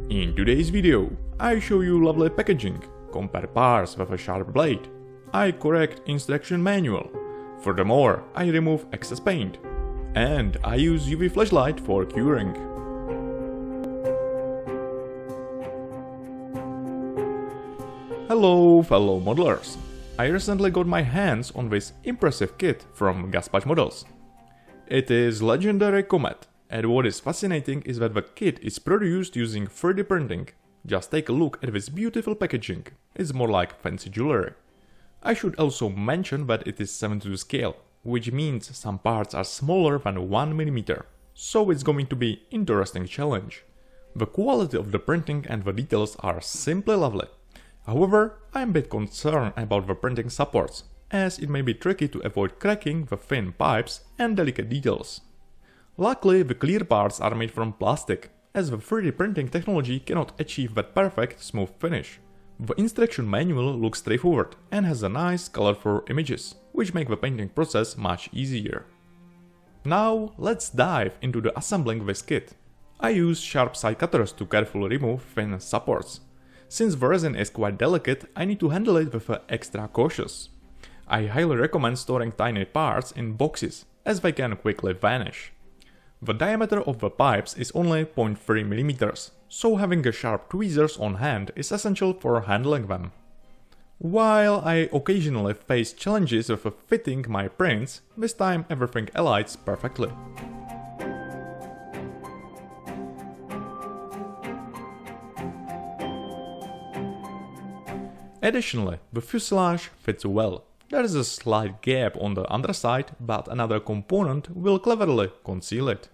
In today's video, I show you lovely packaging, compare parts with a sharp blade, I correct instruction manual, furthermore I remove excess paint, and I use UV flashlight for curing. Hello fellow modelers! I recently got my hands on this impressive kit from GasPatch Models. It is legendary Komet, and what is fascinating is that the kit is produced using 3D printing. Just take a look at this beautiful packaging, it's more like fancy jewelry. I should also mention that it is 7 to scale, which means some parts are smaller than 1 mm, so it's going to be an interesting challenge. The quality of the printing and the details are simply lovely. However, I am a bit concerned about the printing supports, as it may be tricky to avoid cracking the thin pipes and delicate details. Luckily, the clear parts are made from plastic, as the 3D printing technology cannot achieve that perfect smooth finish. The instruction manual looks straightforward and has a nice colorful images, which make the painting process much easier. Now let's dive into the assembling this kit. I use sharp side cutters to carefully remove thin supports. Since the resin is quite delicate, I need to handle it with extra cautious. I highly recommend storing tiny parts in boxes, as they can quickly vanish. The diameter of the pipes is only 0.3 mm, so having a sharp tweezers on hand is essential for handling them. While I occasionally face challenges with fitting my prints, this time everything aligns perfectly. Additionally, the fuselage fits well. There is a slight gap on the underside, but another component will cleverly conceal it.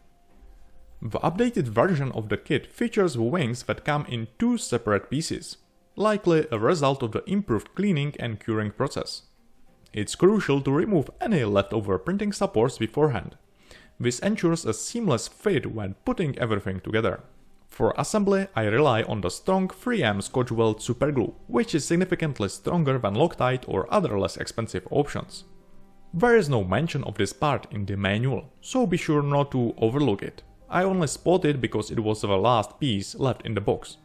The updated version of the kit features wings that come in 2 separate pieces, likely a result of the improved cleaning and curing process. It's crucial to remove any leftover printing supports beforehand. This ensures a seamless fit when putting everything together. For assembly, I rely on the strong 3M Scotch Weld superglue, which is significantly stronger than Loctite or other less expensive options. There is no mention of this part in the manual, so be sure not to overlook it. I only spotted it because it was the last piece left in the box.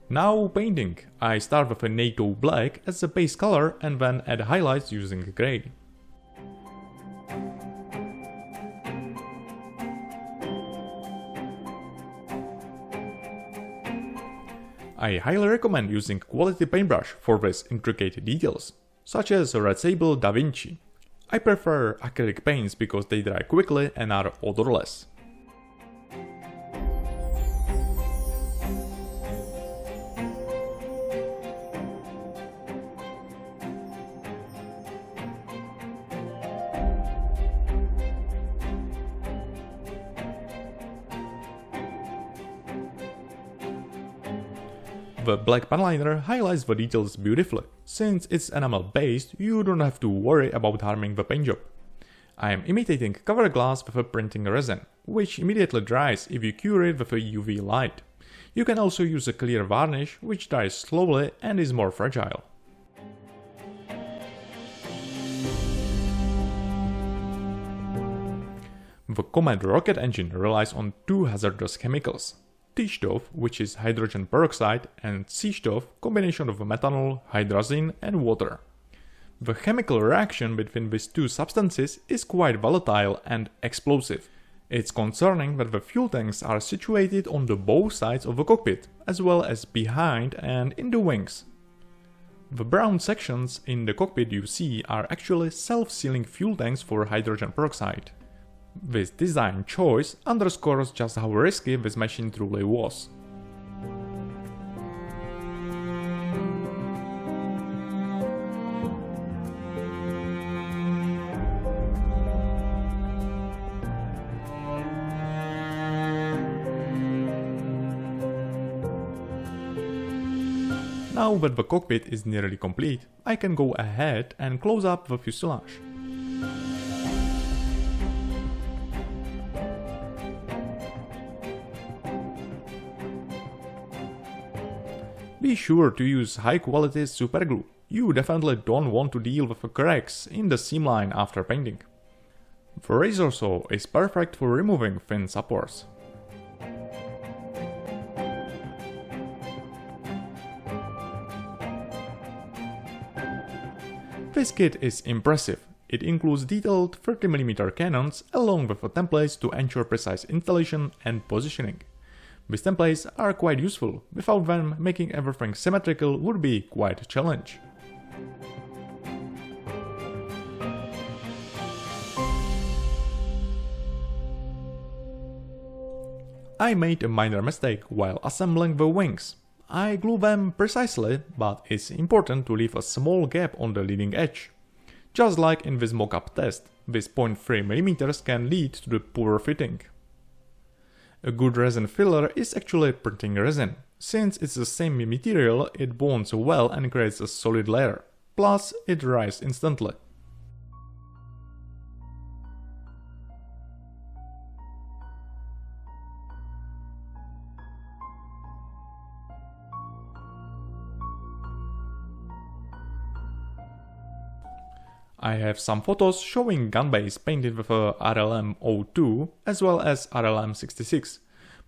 Now painting. I start with a NATO black as the base color and then add highlights using grey. I highly recommend using quality paintbrush for these intricate details, such as Red Sable Da Vinci. I prefer acrylic paints because they dry quickly and are odorless. The black pen liner highlights the details beautifully. Since it's enamel based, you don't have to worry about harming the paint job. I am imitating cover glass with a printing resin, which immediately dries if you cure it with a UV light. You can also use a clear varnish, which dries slowly and is more fragile. The Komet rocket engine relies on 2 hazardous chemicals. T-stove, which is hydrogen peroxide, and C-stove, combination of methanol, hydrazine and water. The chemical reaction between these 2 substances is quite volatile and explosive. It's concerning that the fuel tanks are situated on the both sides of the cockpit, as well as behind and in the wings. The brown sections in the cockpit you see are actually self-sealing fuel tanks for hydrogen peroxide. This design choice underscores just how risky this machine truly was. Now that the cockpit is nearly complete, I can go ahead and close up the fuselage. Be sure to use high quality superglue. You definitely don't want to deal with the cracks in the seam line after painting. The razor saw is perfect for removing thin supports. This kit is impressive. It includes detailed 30mm cannons along with templates to ensure precise installation and positioning. These templates are quite useful. Without them, making everything symmetrical would be quite a challenge. I made a minor mistake while assembling the wings. I glue them precisely, but it's important to leave a small gap on the leading edge. Just like in this mock-up test, this 0.3mm can lead to the poor fitting. A good resin filler is actually printing resin. Since it's the same material, it bonds well and creates a solid layer. Plus, it dries instantly. I have some photos showing gun base painted with a RLM-02 as well as RLM-66,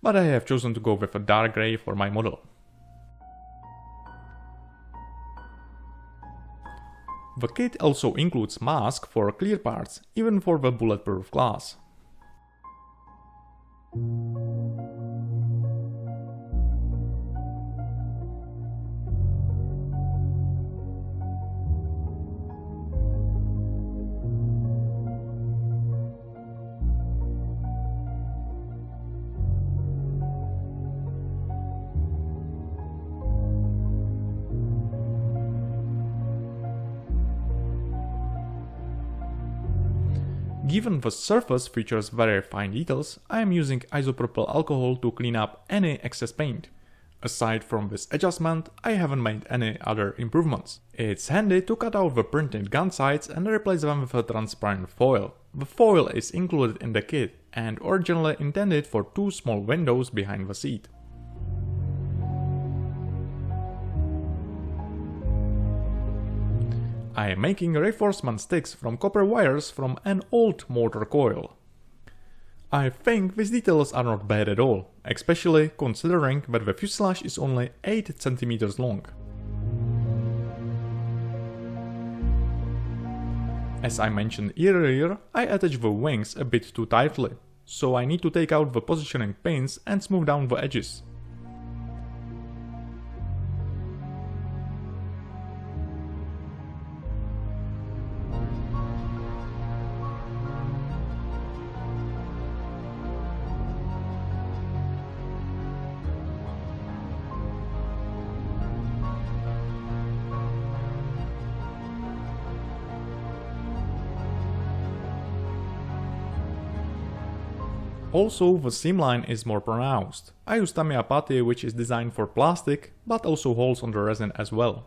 but I have chosen to go with a dark grey for my model. The kit also includes mask for clear parts, even for the bulletproof glass. Given the surface features very fine details, I am using isopropyl alcohol to clean up any excess paint. Aside from this adjustment, I haven't made any other improvements. It's handy to cut out the printed gun sights and replace them with a transparent foil. The foil is included in the kit and originally intended for two small windows behind the seat. I am making reinforcement sticks from copper wires from an old motor coil. I think these details are not bad at all, especially considering that the fuselage is only 8 cm long. As I mentioned earlier, I attach the wings a bit too tightly, so I need to take out the positioning pins and smooth down the edges. Also, the seam line is more pronounced. I use Tamiya putty, which is designed for plastic, but also holds on the resin as well.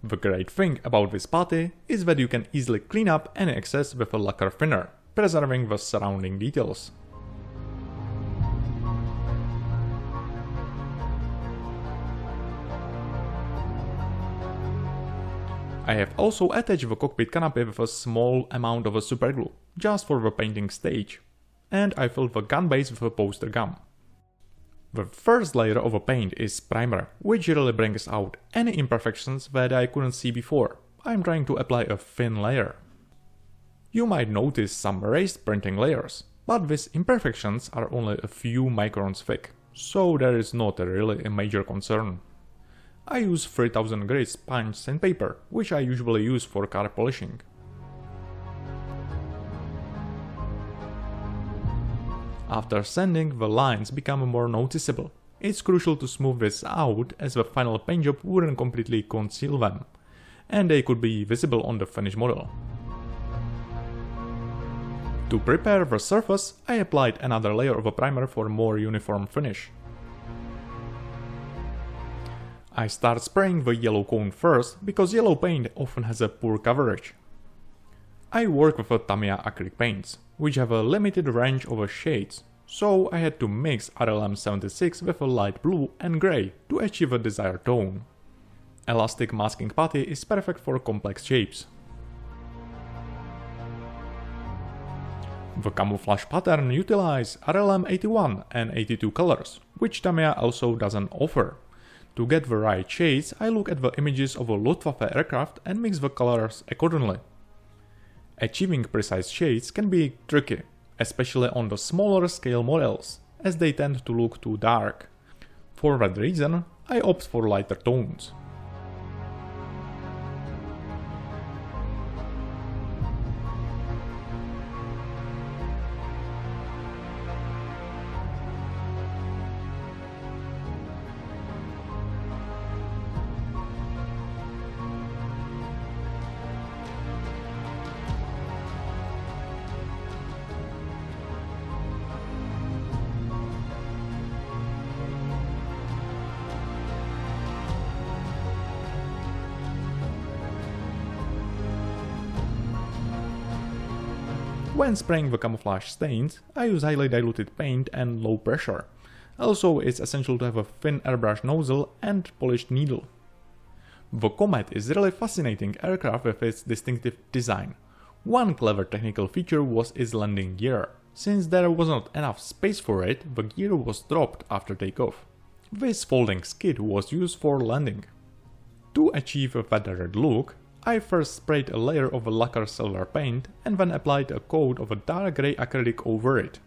The great thing about this putty is that you can easily clean up any excess with a lacquer thinner, preserving the surrounding details. I have also attached the cockpit canopy with a small amount of superglue, just for the painting stage. And I filled the gun base with a poster gum. The first layer of a paint is primer, which really brings out any imperfections that I couldn't see before. I'm trying to apply a thin layer. You might notice some raised printing layers, but these imperfections are only a few microns thick, so there is not really a major concern. I use 3000 grit sponge sandpaper, which I usually use for car polishing. After sanding, the lines become more noticeable. It's crucial to smooth this out, as the final paint job wouldn't completely conceal them, and they could be visible on the finished model. To prepare the surface, I applied another layer of a primer for a more uniform finish. I start spraying the yellow cone first, because yellow paint often has a poor coverage. I work with a Tamiya acrylic paints, which have a limited range of shades, so I had to mix RLM-76 with a light blue and grey to achieve a desired tone. Elastic masking putty is perfect for complex shapes. The camouflage pattern utilizes RLM-81 and 82 colors, which Tamiya also doesn't offer. To get the right shades, I look at the images of a Luftwaffe aircraft and mix the colors accordingly. Achieving precise shades can be tricky, especially on the smaller scale models, as they tend to look too dark. For that reason, I opt for lighter tones. When spraying the camouflage stains, I use highly diluted paint and low pressure. Also, it's essential to have a thin airbrush nozzle and polished needle. The Komet is really fascinating aircraft with its distinctive design. One clever technical feature was its landing gear. Since there was not enough space for it, the gear was dropped after takeoff. This folding skid was used for landing. To achieve a feathered look, I first sprayed a layer of a lacquer silver paint and then applied a coat of a dark grey acrylic over it.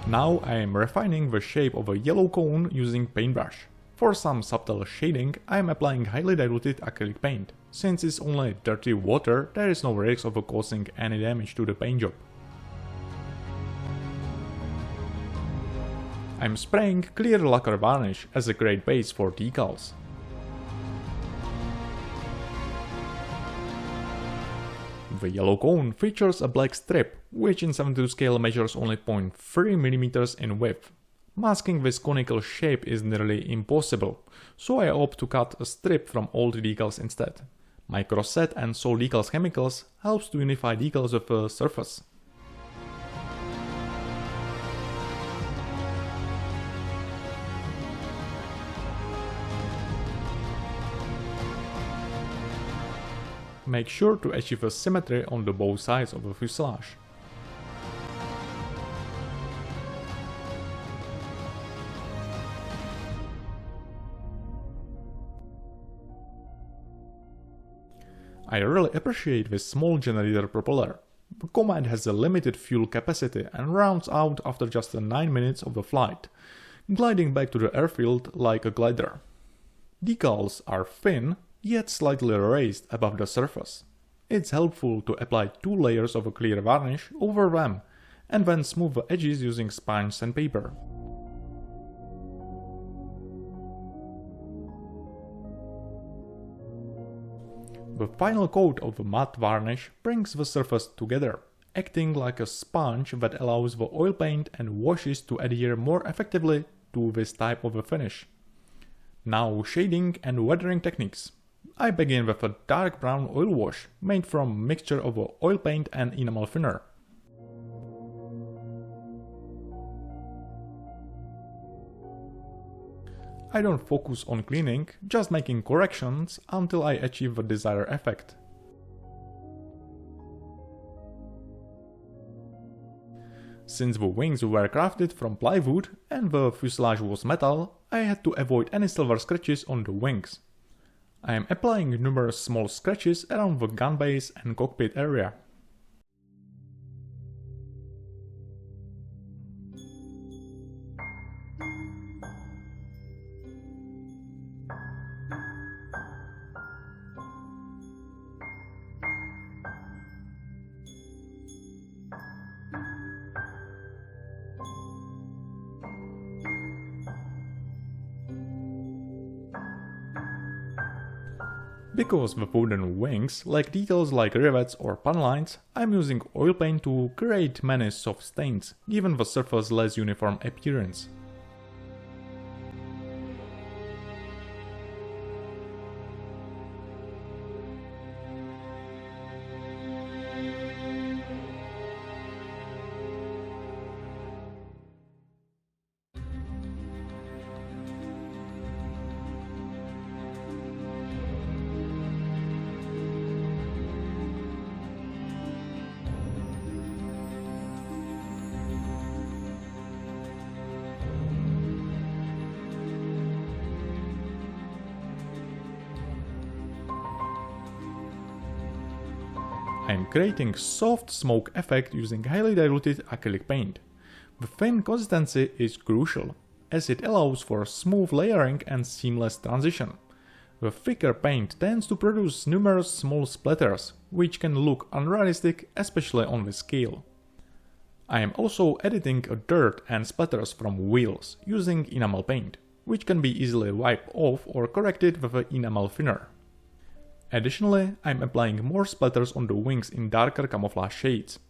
Now I am refining the shape of a yellow cone using paintbrush. For some subtle shading, I am applying highly diluted acrylic paint. Since it's only dirty water, there is no risk of causing any damage to the paint job. I'm spraying clear lacquer varnish as a great base for decals. The yellow cone features a black strip, which in 72 scale measures only 0.3 mm in width. Masking this conical shape is nearly impossible, so I opt to cut a strip from old decals instead. My cross-set and Sol Decals chemicals helps to unify decals with the surface. Make sure to achieve a symmetry on the both sides of the fuselage. I really appreciate this small generator propeller. The Komet has a limited fuel capacity and rounds out after just 9 minutes of the flight, gliding back to the airfield like a glider. Decals are thin, yet slightly raised above the surface. It's helpful to apply 2 layers of a clear varnish over them, and then smooth the edges using sponge sandpaper. The final coat of the matte varnish brings the surface together, acting like a sponge that allows the oil paint and washes to adhere more effectively to this type of a finish. Now shading and weathering techniques. I begin with a dark brown oil wash made from a mixture of oil paint and enamel thinner. I don't focus on cleaning, just making corrections until I achieve the desired effect. Since the wings were crafted from plywood and the fuselage was metal, I had to avoid any silver scratches on the wings. I am applying numerous small scratches around the gun base and cockpit area. Because the wooden wings lack details like rivets or pan lines, I'm using oil paint to create many soft stains, giving the surface less uniform appearance. am creating soft smoke effect using highly diluted acrylic paint. The thin consistency is crucial, as it allows for smooth layering and seamless transition. The thicker paint tends to produce numerous small splatters, which can look unrealistic, especially on the scale. I am also editing dirt and splatters from wheels using enamel paint, which can be easily wiped off or corrected with an enamel thinner. Additionally, I am applying more splatters on the wings in darker camouflage shades.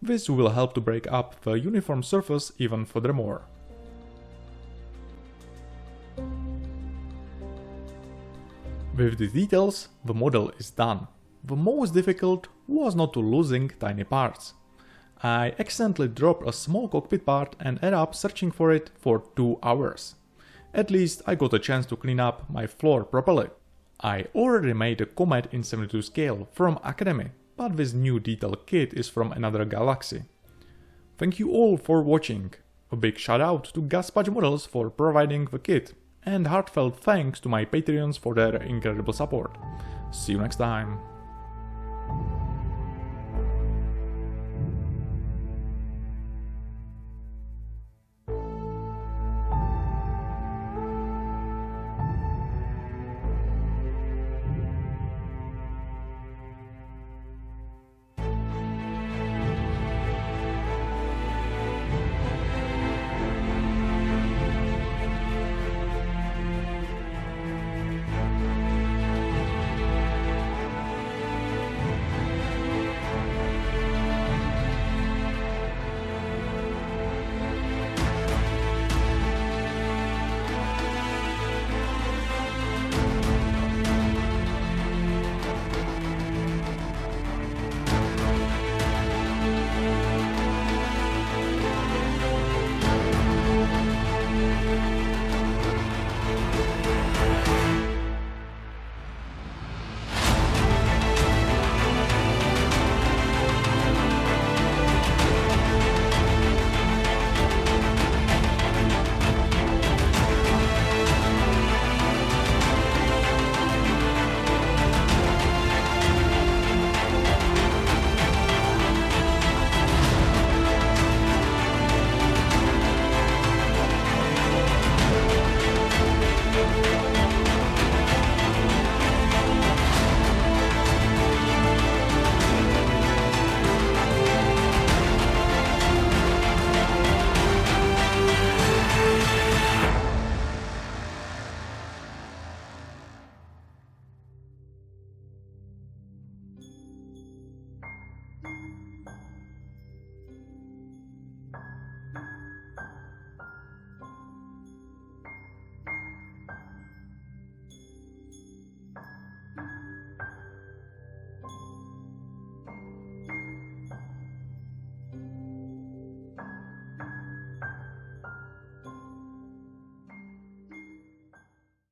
This will help to break up the uniform surface even furthermore. With the details, the model is done. The most difficult was not to losing tiny parts. I accidentally dropped a small cockpit part and ended up searching for it for 2 hours. At least I got a chance to clean up my floor properly. I already made a Komet in 72 scale from Academy, but this new detail kit is from another galaxy. Thank you all for watching. A big shout out to GasPatch Models for providing the kit, and heartfelt thanks to my Patreons for their incredible support. See you next time.